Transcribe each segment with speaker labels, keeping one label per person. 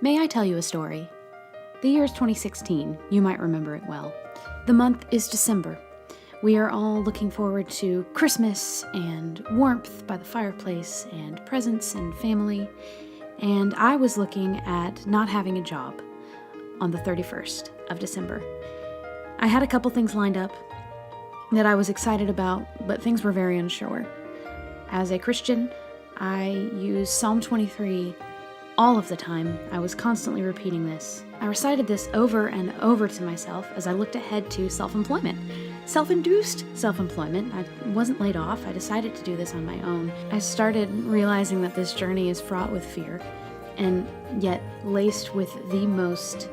Speaker 1: May I tell you a story? The year is 2016. You might remember it well. The month is December. We are all looking forward to Christmas and warmth by the fireplace and presents and family. And I was looking at not having a job on the 31st of December. I had a couple things lined up that I was excited about, but things were very unsure. As a Christian, I use Psalm 23 all of the time. I was constantly repeating this. I recited this over and over to myself as I looked ahead to self-employment. Self-induced self-employment. I wasn't laid off. I decided to do this on my own. I started realizing that this journey is fraught with fear and yet laced with the most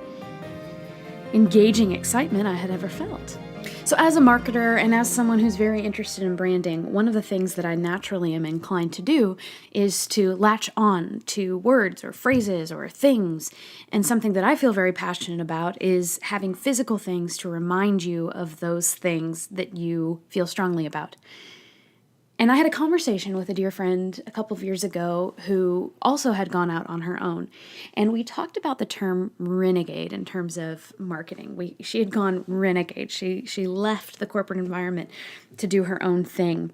Speaker 1: engaging excitement I had ever felt. So as a marketer and as someone who's very interested in branding, one of the things that I naturally am inclined to do is to latch on to words or phrases or things. And something that I feel very passionate about is having physical things to remind you of those things that you feel strongly about. And I had a conversation with a dear friend a couple of years ago who also had gone out on her own. And we talked about the term renegade in terms of marketing. She had gone renegade. She left the corporate environment to do her own thing.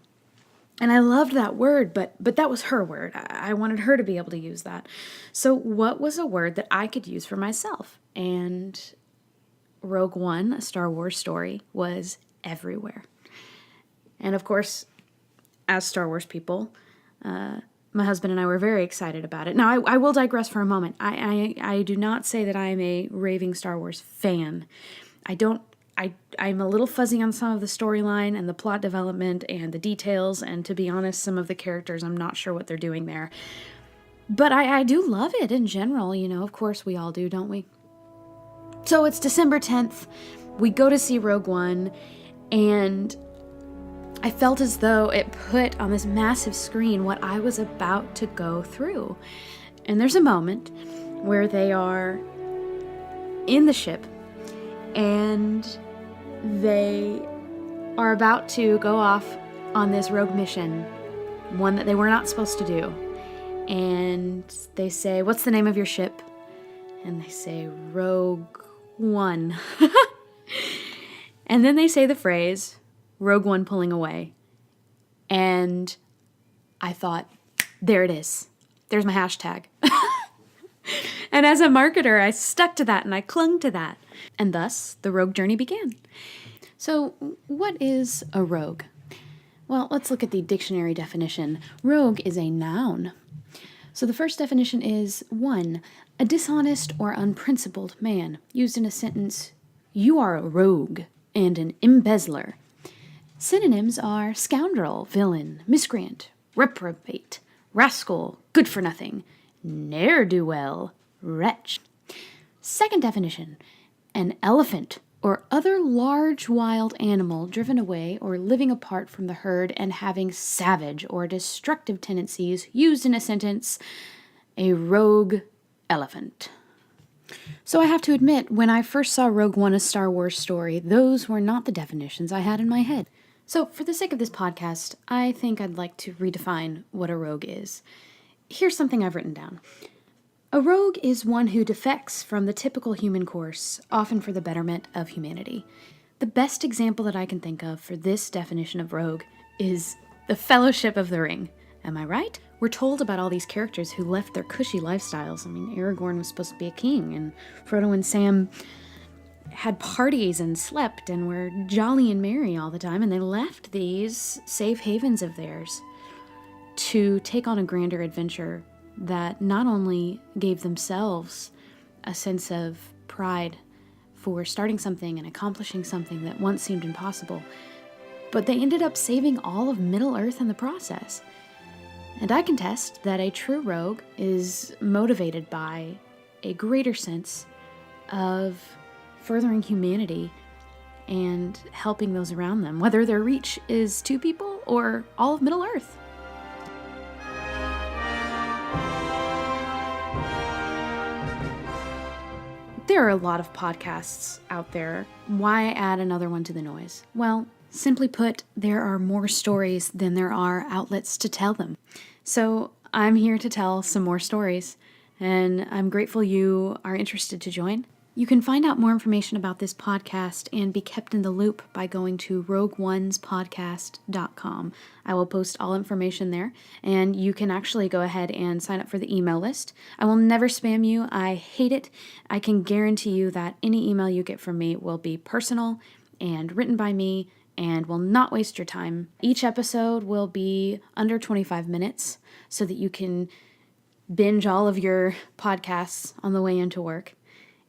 Speaker 1: And I loved that word, but that was her word. I wanted her to be able to use that. So what was a word that I could use for myself? And Rogue One, a Star Wars story, was everywhere. And of course, as Star Wars people, my husband and I were very excited about it. Now, I will digress for a moment. I do not say that I am a raving Star Wars fan. I'm a little fuzzy on some of the storyline and the plot development and the details, and to be honest, some of the characters, I'm not sure what they're doing there. But I do love it in general, of course we all do, don't we? So it's December 10th. We go to see Rogue One, and I felt as though it put on this massive screen what I was about to go through. And there's a moment where they are in the ship and they are about to go off on this rogue mission, one that they were not supposed to do. And they say, "What's the name of your ship?" And they say, "Rogue One." And then they say the phrase, "Rogue One pulling away." And I thought, there it is. There's my hashtag. And as a marketer, I stuck to that and I clung to that. And thus, the rogue journey began. So, what is a rogue? Well, let's look at the dictionary definition. Rogue is a noun. So the first definition is 1. A dishonest or unprincipled man. Used in a sentence, "You are a rogue and an embezzler." Synonyms are scoundrel, villain, miscreant, reprobate, rascal, good for nothing, ne'er-do-well, wretch. Second definition, an elephant or other large wild animal driven away or living apart from the herd and having savage or destructive tendencies. Used in a sentence, a rogue elephant. So I have to admit, when I first saw Rogue One, a Star Wars story, those were not the definitions I had in my head. So for the sake of this podcast, I think I'd like to redefine what a rogue is. Here's something I've written down. A rogue is one who defects from the typical human course, often for the betterment of humanity. The best example that I can think of for this definition of rogue is the Fellowship of the Ring. Am I right? We're told about all these characters who left their cushy lifestyles. I mean, Aragorn was supposed to be a king, and Frodo and Sam had parties and slept and were jolly and merry all the time, and they left these safe havens of theirs to take on a grander adventure that not only gave themselves a sense of pride for starting something and accomplishing something that once seemed impossible, but they ended up saving all of Middle-earth in the process. And I contest that a true rogue is motivated by a greater sense of furthering humanity and helping those around them, whether their reach is 2 people or all of Middle-earth. There are a lot of podcasts out there. Why add another one to the noise? Well, simply put, there are more stories than there are outlets to tell them. So I'm here to tell some more stories. and I'm grateful you are interested to join. You can find out more information about this podcast and be kept in the loop by going to rogueonespodcast.com. I will post all information there, and you can actually go ahead and sign up for the email list. I will never spam you. I hate it. I can guarantee you that any email you get from me will be personal and written by me and will not waste your time. Each episode will be under 25 minutes so that you can binge all of your podcasts on the way into work.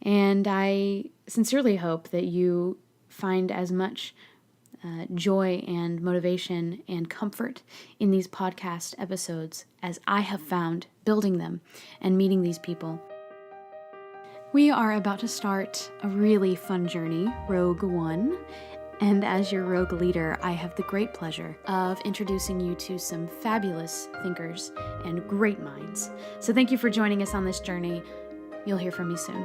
Speaker 1: And I sincerely hope that you find as much joy and motivation and comfort in these podcast episodes as I have found building them and meeting these people. We are about to start a really fun journey, Rogue One. And as your rogue leader, I have the great pleasure of introducing you to some fabulous thinkers and great minds. So thank you for joining us on this journey. You'll hear from me soon.